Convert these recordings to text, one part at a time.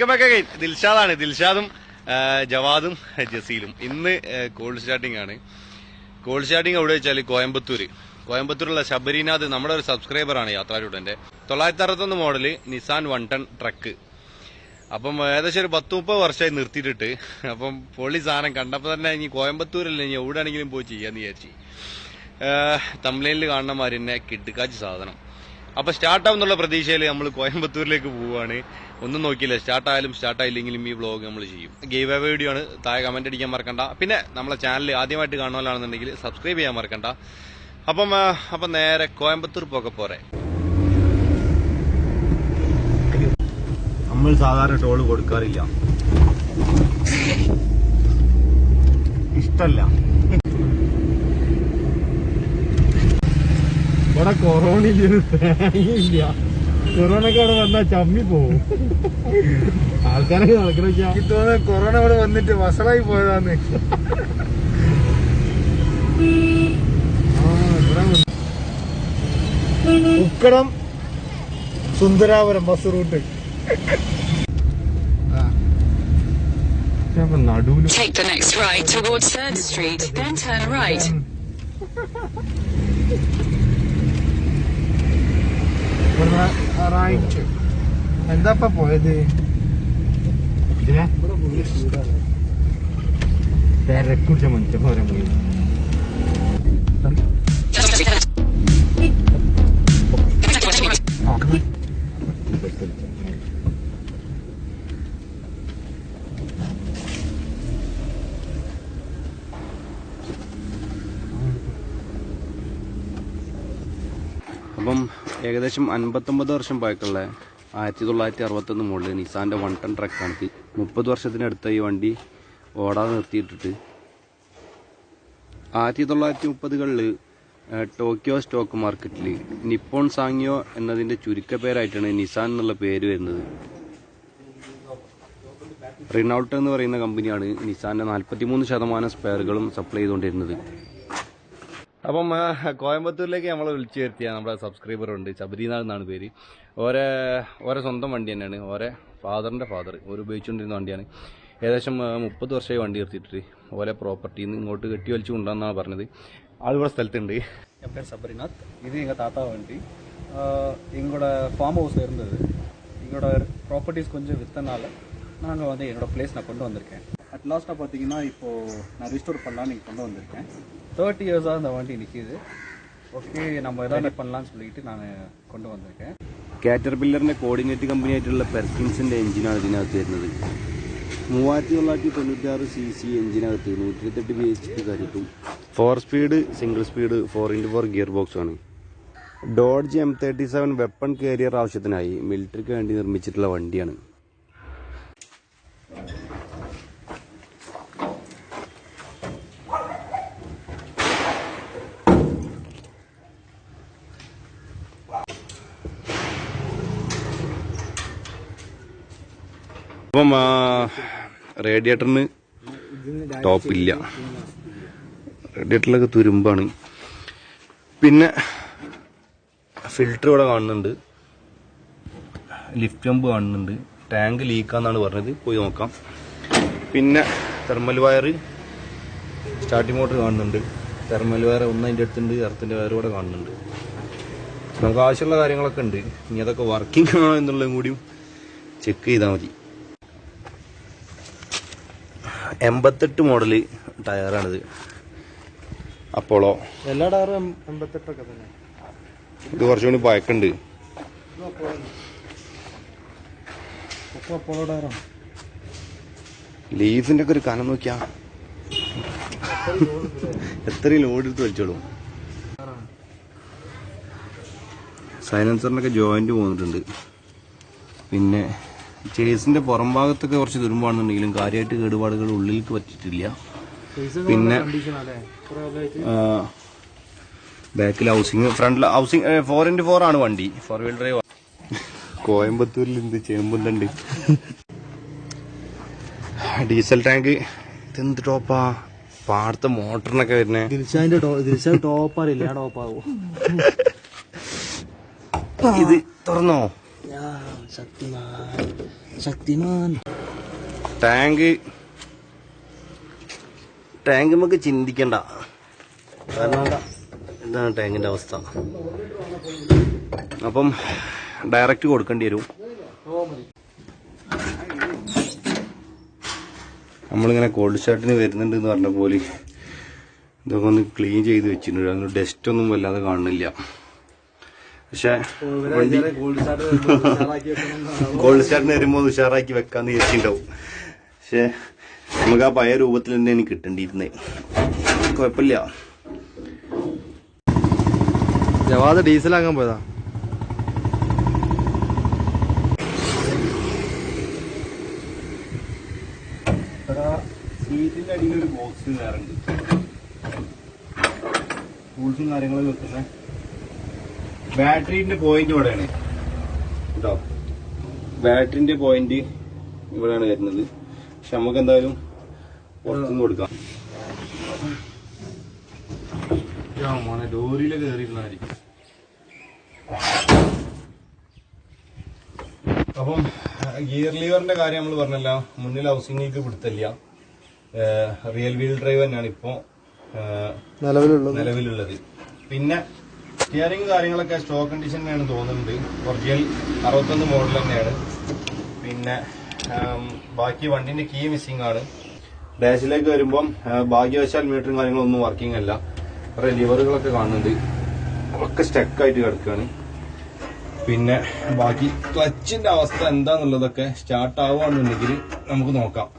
Welcome back again. ദിൽഷാദും ജവാദും ജസീലും ഇന്ന് കോൾഡ് സ്റ്റാർട്ടിംഗ് ആണ്. കോൾഡ് സ്റ്റാർട്ടിംഗ് എവിടെ വെച്ചാൽ കോയമ്പത്തൂരുള്ള ശബരിനാഥ് നമ്മുടെ ഒരു സബ്സ്ക്രൈബറാണ് യാത്രാചൂട്ടന്റെ 961 മോഡല് നിസാൻ 1 ടൺ ട്രക്ക്. അപ്പം ഏകദേശം ഒരു 10-30 വർഷമായി നിർത്തിയിട്ടിട്ട്. അപ്പം പൊളി സാധനം കണ്ടപ്പോൾ തന്നെ ഇനി കോയമ്പത്തൂരല്ലേ ഇനി എവിടെയാണെങ്കിലും പോയി ചെയ്യാന്ന് വിചാരിച്ചു. തമിഴ്നാട്ടിൽ കാണുന്ന മാതിരി തന്നെ കിടുക്കാച്ചി സാധനം. അപ്പൊ സ്റ്റാർട്ടാവുന്നുള്ള പ്രതീക്ഷയിൽ നമ്മൾ കോയമ്പത്തൂരിലേക്ക് പോവുകയാണ്. ഒന്നും നോക്കിയില്ല, സ്റ്റാർട്ടായില്ലെങ്കിലും ഈ വ്ളോഗ് നമ്മൾ ചെയ്യും. ഗീവ് അവേ വീഡിയോ ആണ്, താഴെ കമന്റ് അടിക്കാൻ മറക്കണ്ട. പിന്നെ നമ്മളെ ചാനൽ ആദ്യമായിട്ട് കാണുവാനാണെന്നുണ്ടെങ്കിൽ സബ്സ്ക്രൈബ് ചെയ്യാൻ മറക്കണ്ട. അപ്പം നേരെ കോയമ്പത്തൂർ പോരെ. നമ്മൾ സാധാരണ ടോള് കൊടുക്കാറില്ല, ഇഷ്ടല്ല. ഇവിടെ കൊറോണ ഇല്ല, കൊറോണക്ക് അവിടെ വന്നാ ചമ്മി പോവും. ആൾക്കാരൊക്കെ നടക്കണ കൊറോണ ഇവിടെ വന്നിട്ട് വഷളായി പോയതാന്ന്. Ukkadam Sundarapuram bus route. നടുവിൽ Take the next right towards 3rd Street, then turn right. Right. എന്താ പോയത്? തിരക്കുടിച്ച മനുഷ്യന്മാരെ പോയി. അപ്പം ഏകദേശം 59 വർഷം പഴക്കമുള്ള 1961 മോഡല് നിസാന്റെ 1 ടൺ ട്രക്കാണ്. 30 വർഷത്തിനടുത്ത ഈ വണ്ടി ഓടാതെ നിർത്തിയിട്ടിട്ട് 1930കളിൽ ടോക്കിയോ സ്റ്റോക്ക് മാർക്കറ്റിൽ നിപ്പോൺ സാങ്യോ എന്നതിന്റെ ചുരുക്കപ്പേരായിട്ടാണ് നിസാൻ എന്നുള്ള പേര് വരുന്നത്. റിനൗൾട്ട് എന്ന് പറയുന്ന കമ്പനിയാണ് നിസാന്റെ 43% സ്പെയറുകളും സപ്ലൈ ചെയ്തുകൊണ്ടിരുന്നത്. അപ്പം കോയമ്പത്തൂരിലേക്ക് നമ്മളെ വിളിച്ചു വരുത്തിയ നമ്മുടെ സബ്സ്ക്രൈബർ ഉണ്ട്, ശബരിനാഥ് എന്നാണ് പേര്. ഓരോ സ്വന്തം വണ്ടി തന്നെയാണ്, ഓരോ ഫാദറിന്റെ ഫാദർ ഉപയോഗിച്ചുകൊണ്ടിരുന്ന വണ്ടിയാണ്. ഏകദേശം 30 വർഷമായി വണ്ടി നിർത്തിയിട്ട് ഓരോ പ്രോപ്പർട്ടിയിൽ നിന്ന് ഇങ്ങോട്ട് കെട്ടി വലിച്ചു കൊണ്ടാന്നാണ് പറഞ്ഞത്. ആളിവിടെ സ്ഥലത്തുണ്ട്. என் பேர் சபரிநாத். இது எங்கள் தாத்தா வண்டி. எங்களோட ஃபார்ம் ஹவுஸ் இருந்தது. எங்களோட ப்ராப்பர்ட்டிஸ் கொஞ்சம் விற்றனால நாங்கள் வந்து என்னோட பிளேஸ் நான் கொண்டு வந்திருக்கேன். அட் லாஸ்ட்டாக பார்த்தீங்கன்னா இப்போது நான் ரிஸ்டோர் பண்ணலான்னு இங்கே கொண்டு வந்திருக்கேன். 30 இயர்ஸாக இந்த வண்டி நிற்கிது. ஓகே, நம்ம எதாவது பண்ணலான்னு சொல்லிட்டு நான் கொண்டு வந்திருக்கேன். കാറ്റർപില്ലറിന്റെ കോർഡിനേറ്റ് കമ്പനി ആയിട്ടുള്ള പെർക്കിൻസിന്റെ എഞ്ചിനാണ് ഇതിനകത്ത് വരുന്നത്. 3996 cc എഞ്ചിനകത്ത് 128 bhp കരുത്തും 4 speed single speed 4x4 gear box ആണ്. ഡോഡ്ജ് M37 വെപ്പൺ കാരിയർ ആവശ്യത്തിനായി മിലിറ്ററിക്ക് വേണ്ടി നിർമ്മിച്ചിട്ടുള്ള വണ്ടിയാണ്. അപ്പം റേഡിയേറ്ററിന് ടോപ്പില്ല, റേഡിയേറ്ററിലൊക്കെ തുരുമ്പാണ്. പിന്നെ ഫിൽറ്റർ ഇവിടെ കാണുന്നുണ്ട്, ലിഫ്റ്റ് പമ്പ് കാണുന്നുണ്ട്, ടാങ്ക് ലീക്കാന്നാണ് പറഞ്ഞത്, പോയി നോക്കാം. പിന്നെ തെർമൽ വയർ, സ്റ്റാർട്ടിംഗ് മോട്ടർ കാണുന്നുണ്ട്, തെർമൽ വയർ ഒന്ന് അതിൻ്റെ അടുത്തുണ്ട്, എർത്തിൻ്റെ വയർ കൂടെ കാണുന്നുണ്ട്. നമുക്ക് ആവശ്യമുള്ള കാര്യങ്ങളൊക്കെ ഉണ്ട്. ഇനി അതൊക്കെ വർക്കിംഗ് ആണോ എന്നുള്ളതും കൂടിയും ചെക്ക് ചെയ്താൽ മതി. 88 മോഡല് ടയറാണിത്, അപ്പോളോ. എല്ലാ ടയറും 88 തന്നെ. ഇത് കുറച്ചുകൂടി പഴക്കുണ്ട്. ലീഫിന്റെ ഒക്കെ ഒരു കനം നോക്കിയാ എത്രയും ലോഡ് എടുത്ത് വലിച്ചോളും. സൈലൻസറിനൊക്കെ ജോയിന്റ് പോന്നിട്ടുണ്ട്. പിന്നെ ചേസിന്റെ പുറം ഭാഗത്തൊക്കെ കുറച്ച് തുരുമ്പാണെന്നുണ്ടെങ്കിലും കാര്യമായിട്ട് കേടുപാടുകൾ ഉള്ളിലേക്ക് പറ്റിയിട്ടില്ല. പിന്നെ ബാക്കിൽ ഹൗസിങ്, ഫ്രണ്ടിൽ ഹൗസിങ് 4x4 ആണ് വണ്ടി, 4 വീൽ ഡ്രൈവ്. കോയമ്പത്തൂരിൽ എന്ത് ചേമ്പുന്നുണ്ട്. ഡീസൽ ടാങ്ക് ഇതെന്ത് ടോപ്പാ, പാടത്തെ മോട്ടറിനൊക്കെ വരുന്നേ. ദിൽഷാൻ ടോപ്പാറില്ല, ടോപ്പാവും. ഇത് തുറന്നോ? ശക്തിമാൻ. ടാങ്ക് നമുക്ക് ചിന്തിക്കണ്ട, കാരണം ഇതാണ് ടാങ്കിന്റെ അവസ്ഥ. അപ്പം ഡയറക്റ്റ് കൊടുക്കേണ്ടി വരും. നമ്മളിങ്ങനെ കോൾഡ് സ്റ്റാർട്ടിന് വരുന്നുണ്ട് എന്ന് പറഞ്ഞ പോലെ ഇതൊക്കെ ഒന്ന് ക്ലീൻ ചെയ്ത് വെച്ചിട്ടുണ്ട്. അതിന് ഡസ്റ്റ് ഒന്നും വല്ലാതെ കാണുന്നില്ല. പക്ഷെ കോൾഡ് സ്റ്റാർട്ടിന് വരുമ്പോൾ ഉഷാറാക്കി വെക്കാന്ന് വിചാരിച്ചിട്ടുണ്ടാവും. പക്ഷെ നമുക്ക് ആ പഴയ രൂപത്തിൽ തന്നെ എനിക്ക് കിട്ടേണ്ടിയിരുന്നേ. കുഴപ്പമില്ല. ജവാദ് ഡീസലാക്കാൻ പോയതാ. സീറ്റിന്റെ അടിയിൽ ഒരു ബോക്സ് വേറുണ്ട്, ടൂൾസും കാര്യങ്ങളും വെക്കുന്ന. ബാറ്ററിന്റെ പോയിന്റ് ഇവിടെയാണ് കേട്ടോ. ബാറ്ററിന്റെ പോയിന്റ് ഇവിടെയാണ് വരുന്നത്. പക്ഷെ നമുക്ക് എന്തായാലും പുറത്തുനിന്ന് കൊടുക്കാം. മോനെ ലോറിയിൽ കയറിയിരുന്നായിരിക്കും. അപ്പം ഗിയർ ലീവറിന്റെ കാര്യം നമ്മൾ പറഞ്ഞല്ല, മുന്നിൽ ഹൗസിംഗിലേക്ക് പിടുത്തില്ല. റിയൽ വീൽ ഡ്രൈവ് തന്നെയാണ് ഇപ്പോ നിലവിലുള്ളത്. പിന്നെ സ്റ്റിയറിംഗ് കാര്യങ്ങളൊക്കെ സ്റ്റോക്ക് കണ്ടീഷൻ തന്നെയാണ് തോന്നുന്നുണ്ട്. ഒറിജിനൽ 61 മോഡൽ തന്നെയാണ്. പിന്നെ ബാക്കി വണ്ടിന്റെ കീ മിസ്സിംഗ് ആണ്. ഡാഷിലേക്ക് വരുമ്പം ഭാഗ്യവശാൽ മീറ്ററും കാര്യങ്ങളൊന്നും വർക്കിംഗ് അല്ല. കുറെ ലിവറുകളൊക്കെ കാണുന്നുണ്ട്, ഒക്കെ സ്റ്റക്കായിട്ട് കിടക്കുകയാണ്. പിന്നെ ബാക്കി ക്ലച്ചിന്റെ അവസ്ഥ എന്താന്നുള്ളതൊക്കെ സ്റ്റാർട്ട് ആവുകയാണെന്നുണ്ടെങ്കിൽ നമുക്ക് നോക്കാം.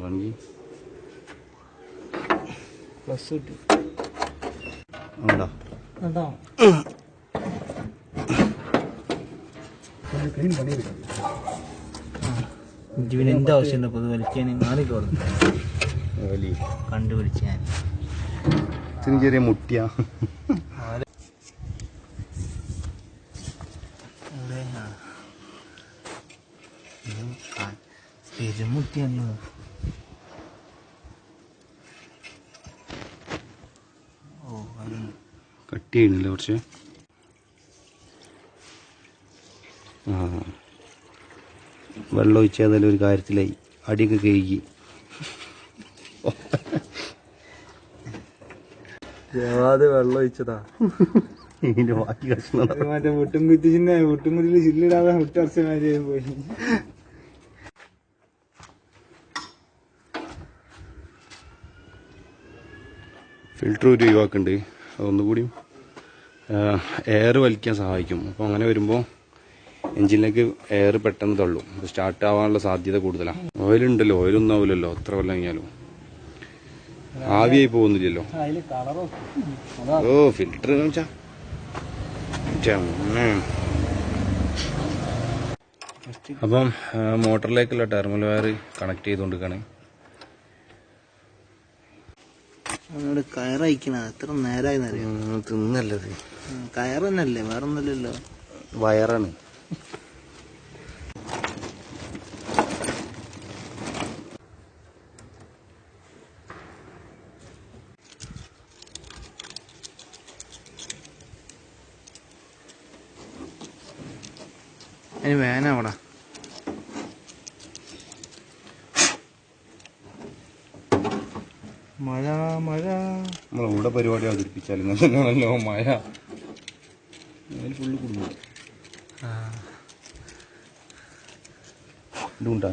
വണ്ടി പ്ലസ് കിട്ടി ഉണ്ടോ? ജീവന് എന്ത് ആവശ്യമുണ്ട് അപ്പൊ ഇത് വലിക്കാൻ? മാറിക്കോളൂ കണ്ടുപിടിച്ച് ഞാൻ ചെറിയ മുട്ടിയാ. മുട്ടിയാണല്ലോ. കട്ട് ചെയ്യുന്നില്ല കുറച്ച്. വെള്ളം ഒഴിച്ചാൽ ഒരു കാര്യത്തിലായി. അടിയൊക്കെ കഴുകി. ജവാദ് വെള്ളം ഒഴിച്ചതാ. ഇതിന്റെ ബാക്കി കഷ്ണം മറ്റേ മുട്ടുംകുത്തിയിൽ ചില്ലിടാതെ മുട്ടർച്ചമാരി പോയി. ഫിൽറ്റർ ഒരു ഒഴിവാക്കുന്നുണ്ട്. അതൊന്നുകൂടി എയർ വലിക്കാൻ സഹായിക്കും. അപ്പോൾ അങ്ങനെ വരുമ്പോൾ എഞ്ചിനിലേക്ക് എയർ പെട്ടെന്ന് തള്ളും. സ്റ്റാർട്ട് ആവാനുള്ള സാധ്യത കൂടുതലാണ്. ഓയിലുണ്ടല്ലോ, ഓയിലൊന്നും ആവില്ലല്ലോ എത്ര കൊല്ലം കഴിഞ്ഞാലും. ആവിയായി പോകുന്നില്ലല്ലോ. ഓ ഫിൽറ്റർ കാണിച്ചാ. അപ്പം മോട്ടറിലേക്കുള്ള ടെർമിനൽ വയർ കണക്ട് ചെയ്തുകൊണ്ടിരിക്കുകയാണ്. കയറയക്കണ എത്ര നേരമായി തിന്നല്ലത്. കയറ് തന്നെയല്ലേ, വേറെ ഒന്നല്ലല്ലോ, വയറാണ്. അതിന് വേനവിടെ മഴ മഴ. നമ്മളിവിടെ പരിപാടി അവതരിപ്പിച്ചാലും തന്നെയാണല്ലോ മഴ. ഫുള്ള് കുടുങ്ങും. ഇതുണ്ടാ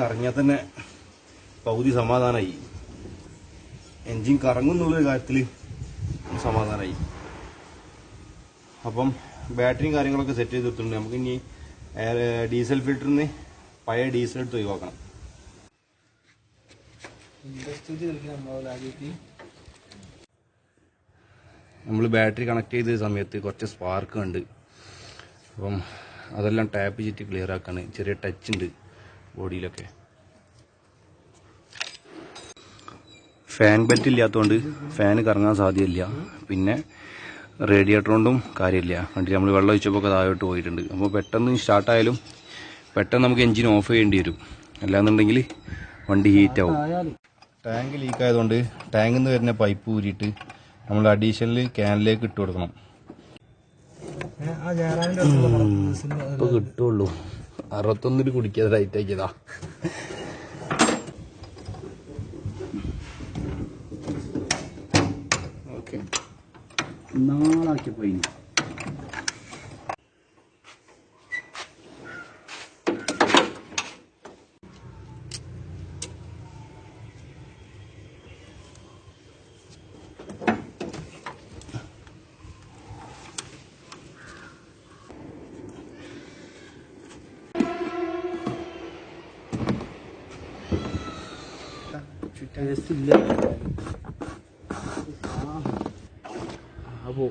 കറങ്ങിയാൽ തന്നെ പകുതി സമാധാനമായി. എൻജിൻ കറങ്ങുന്നുള്ളൊരു കാര്യത്തിൽ സമാധാനമായി. അപ്പം ബാറ്ററിയും കാര്യങ്ങളൊക്കെ സെറ്റ് ചെയ്തിട്ടുണ്ട്. നമുക്ക് ഇനി ഡീസൽ ഫിൽറ്ററിന് പഴയ ഡീസൽ എടുത്ത് ഒഴിവാക്കണം. നമ്മൾ ബാറ്ററി കണക്ട് ചെയ്ത സമയത്ത് കുറച്ച് സ്പാർക്ക് ഉണ്ട്. അപ്പം അതെല്ലാം ടാപ്പ് ചെയ്തിട്ട് ക്ലിയർ ആക്കാണ്. ചെറിയ ടച്ച് ഉണ്ട് ബോഡിയിലൊക്കെ. ഫാൻ ബെൽറ്റ് ഇല്ലാത്തതുകൊണ്ട് ഫാന് കറങ്ങാൻ സാധ്യതയില്ല. പിന്നെ റേഡിയേറ്റർ കൊണ്ടും കാര്യമില്ല. കണ്ടിട്ട് നമ്മൾ വെള്ളം ഒഴിച്ചപ്പോൾ താഴോട്ട് പോയിട്ടുണ്ട്. അപ്പോൾ പെട്ടെന്ന് സ്റ്റാർട്ടായാലും പെട്ടെന്ന് നമുക്ക് എഞ്ചിൻ ഓഫ് ചെയ്യേണ്ടി വരും. അല്ലാന്നുണ്ടെങ്കിൽ വണ്ടി ഹീറ്റ് ആവും. ടാങ്ക് ലീക്ക് ആയതുകൊണ്ട് ടാങ്കിൽ നിന്ന് വരുന്ന പൈപ്പ് ഊരിയിട്ട് നമ്മൾ അഡീഷണൽ ക്യാനിലേക്ക് ഇട്ട് കൊടുക്കണം. ഇപ്പൊ കിട്ടുള്ളൂ. 61 കുടിക്കാതെ ടൈറ്റ് ആക്കിയതാ. ഓക്കെ, നാളാക്കിയപ്പോ ഇനി ഇല്ല. അപ്പോ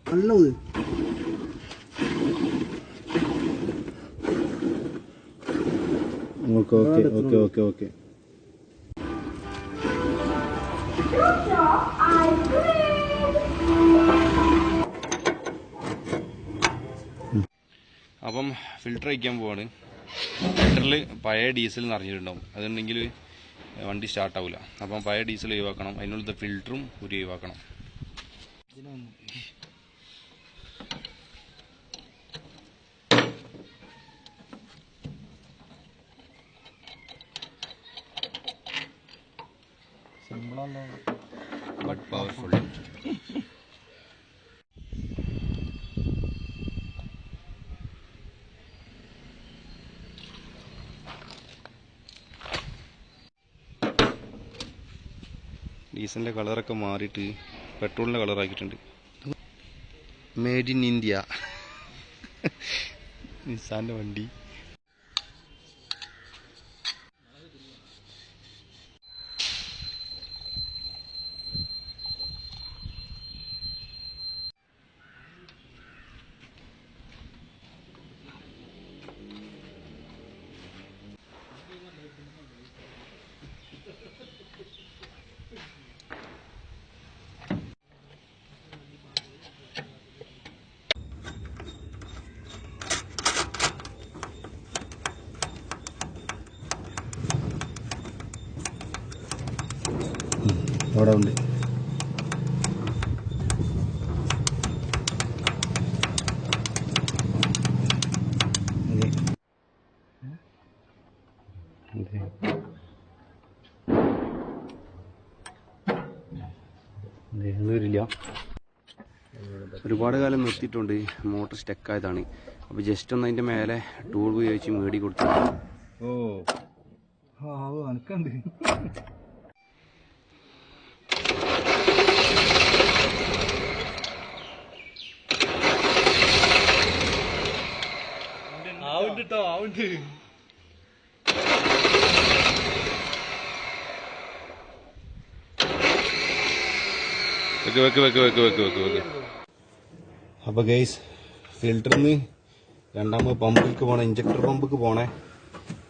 നല്ലത് okay okay okay okay okay. അപ്പം ഫിൽറ്റർ വയ്ക്കാൻ പോവാണ്. ഫിൽറ്ററിൽ പഴയ ഡീസൽ നിറഞ്ഞിട്ടുണ്ടാവും. അതുണ്ടെങ്കിൽ വണ്ടി സ്റ്റാർട്ടാവില്ല. അപ്പം പഴയ ഡീസൽ ഒഴിവാക്കണം. അതിനുള്ളത്തെ ഫിൽറ്ററും ഒരു ഒഴിവാക്കണം. But powerful. ഡീസലിൻ്റെ കളറൊക്കെ മാറിയിട്ട് പെട്രോളിൻ്റെ കളറാക്കിയിട്ടുണ്ട്. Made in India. നിസാൻ്റെ വണ്ടി. അവിടെ ഉണ്ട്. വരില്ല. ഒരുപാട് കാലം നിർത്തിയിട്ടുണ്ട്. മോട്ടർ സ്റ്റക്കായതാണ്. അപ്പോൾ ജസ്റ്റ് ഒന്ന് അതിൻ്റെ മേലെ ടൂൾ ഉപയോഗിച്ച് മേടി കൊടുത്തു. ഓ അനക്കുണ്ട്. ആവുണ്ട്. അപ്പോൾ ഗൈസ്, ഫിൽറ്ററിന്ന് രണ്ടാമത് പമ്പിലേക്ക് പോകണേ, ഇഞ്ചക്ടർ പമ്പക്ക് പോണേ.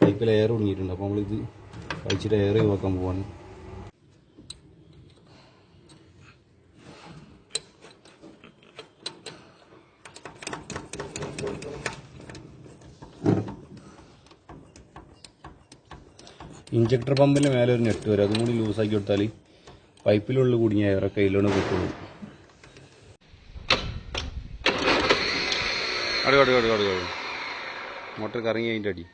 പൈപ്പിൽ എയർ ഒടുങ്ങിയിട്ടുണ്ട്. അപ്പോൾ നമ്മളിത് കഴിച്ചിട്ട് എയർ ഒഴിവാക്കാൻ പോവാണ്. ഇഞ്ചക്ടർ പമ്പിൻ്റെ മേലെ ഒരു നെറ്റ് വരും. അതും കൂടി ലൂസാക്കി കൊടുത്താൽ പൈപ്പിലുള്ള കുടുങ്ങിയ എയറൊക്കെ അതിലോട്ട് കിട്ടുള്ളൂ. അടു മോട്ടർ കറങ്ങി അതിൻ്റെ അടി.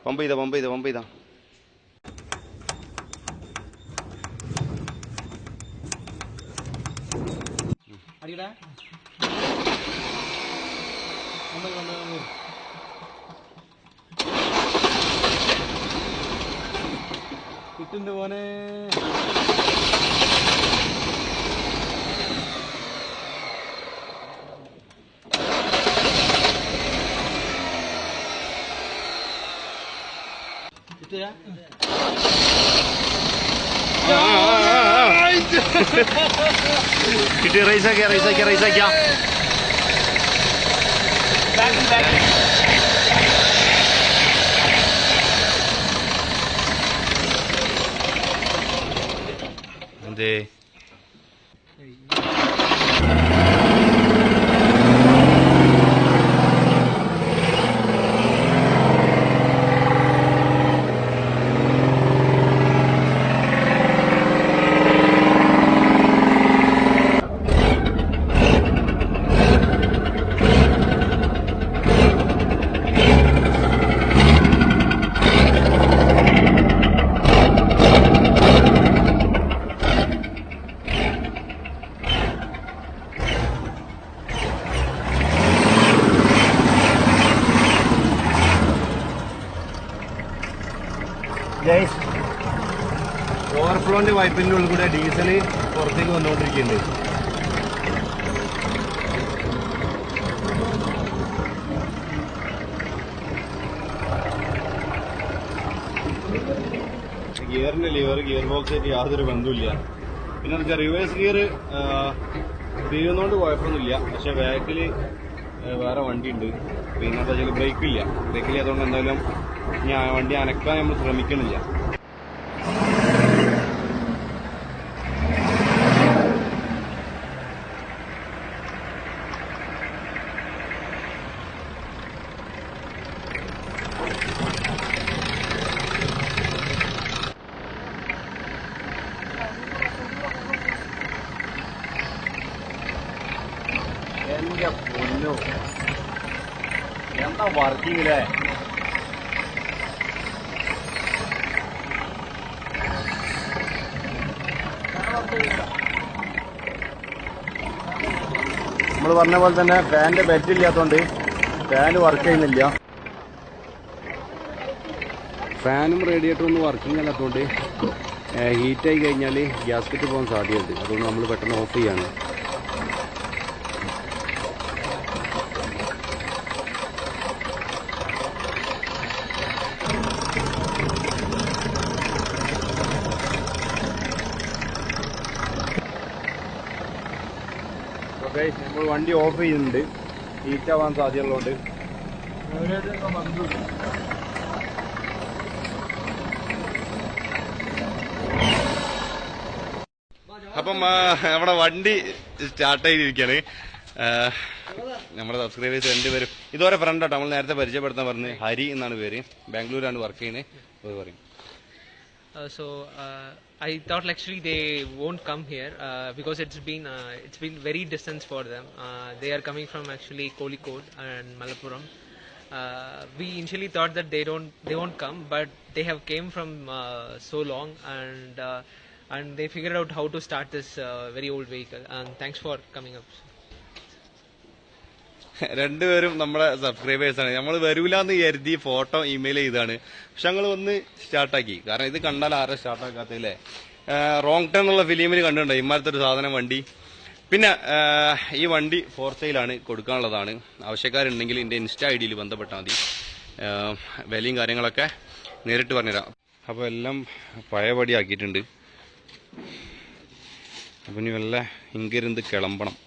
പമ്പ് ചെയ്താ കിട്ടുന്നുണ്ട് മോനെ. കിട്ടി. റൈസാക്കിയ എന്തേ ഓവർഫ്ലോന്റെ പൈപ്പിന്റെ ഉള്ളിൽ കൂടെ ഡീസൽ പുറത്തേക്ക് വന്നുകൊണ്ടിരിക്കുന്നുണ്ട്. ഗിയറിന്റെ ഗിയർ ബോക്സായിട്ട് യാതൊരു ബന്ധമില്ല. പിന്നെ റിവേഴ്സ് ഗിയർ തിരിയുന്നോണ്ട് കുഴപ്പമൊന്നുമില്ല. പക്ഷെ ബാക്കിൽ വേറെ വണ്ടി ഉണ്ട്. പിന്നെ എന്താ വെച്ചാൽ ബ്രേക്കില്ല. അതുകൊണ്ട് എന്തായാലും ഞാൻ വണ്ടി അനക്കാൻ നമ്മൾ ശ്രമിക്കണില്ല. എന്റെ പൊന്നോ, എന്താ വർക്കിങ്ങില്ലേ? നമ്മൾ പറഞ്ഞ പോലെ തന്നെ ഫാനിന്റെ ബെറ്റ് ഇല്ലാത്തതുകൊണ്ട് ഫാൻ വർക്ക് ചെയ്യുന്നില്ല. ഫാനും റേഡിയേറ്ററും ഒന്നും വർക്കിംഗ് അല്ലാത്തതുകൊണ്ട് ഹീറ്റായി കഴിഞ്ഞാൽ ഗ്യാസ്കറ്റ് പോകാൻ സാധ്യതയുണ്ട്. അതുകൊണ്ട് നമ്മൾ പെട്ടെന്ന് ഓഫ് ചെയ്യാണ്. നമ്മൾ വണ്ടി ഓഫ് ചെയ്യുന്നുണ്ട്. ഹീറ്റ് ആവാൻ സാധ്യതയുള്ളതുകൊണ്ട് അപ്പം നമ്മുടെ വണ്ടി സ്റ്റാർട്ട് ചെയ്തിരിക്കുകയാണ്. നമ്മുടെ സബ്സ്ക്രൈബേഴ്സ് രണ്ടുപേരും ഇതുവരെ ഫ്രണ്ട് ആട്ടോ. നമ്മൾ നേരത്തെ പരിചയപ്പെടുത്താൻ പറഞ്ഞ് ഹരി എന്നാണ് പേര്. ബാംഗ്ലൂരാണ് വർക്ക് ചെയ്യുന്നത്. പറയും. I thought actually they won't come here because it's been very distance for them. They are coming from actually Kozhikode and Malappuram. We initially thought that they won't come, but they have came from so long and they figured out how to start this very old vehicle. And thanks for coming up. രണ്ടുപേരും നമ്മുടെ സബ്സ്ക്രൈബേഴ്സാണ്. നമ്മൾ വരൂലെന്ന് കരുതി photo email ചെയ്താണ്. പക്ഷെ ഞങ്ങൾ ഒന്ന് സ്റ്റാർട്ടാക്കി. കാരണം ഇത് കണ്ടാൽ ആരാ സ്റ്റാർട്ടാക്കാത്തല്ലേ? റോങ് ടേൺ എന്നുള്ള ഫിലിമിൽ കണ്ടിട്ടുണ്ടോ ഇമാരത്തെ ഒരു സാധനം വണ്ടി? പിന്നെ ഈ വണ്ടി ഫോർ സെയിലാണ്, കൊടുക്കാനുള്ളതാണ്. ആവശ്യക്കാരുണ്ടെങ്കിൽ എൻ്റെ ഇൻസ്റ്റാ ഐഡിയിൽ ബന്ധപ്പെട്ടാൽ മതി. വിലയും കാര്യങ്ങളൊക്കെ നേരിട്ട് പറഞ്ഞുതരാം. അപ്പോൾ എല്ലാം പഴയപടി ആക്കിയിട്ടുണ്ട്. അപ്പം ഇനി വല്ല ഇങ്ങിരുന്ന് കിളമ്പണം.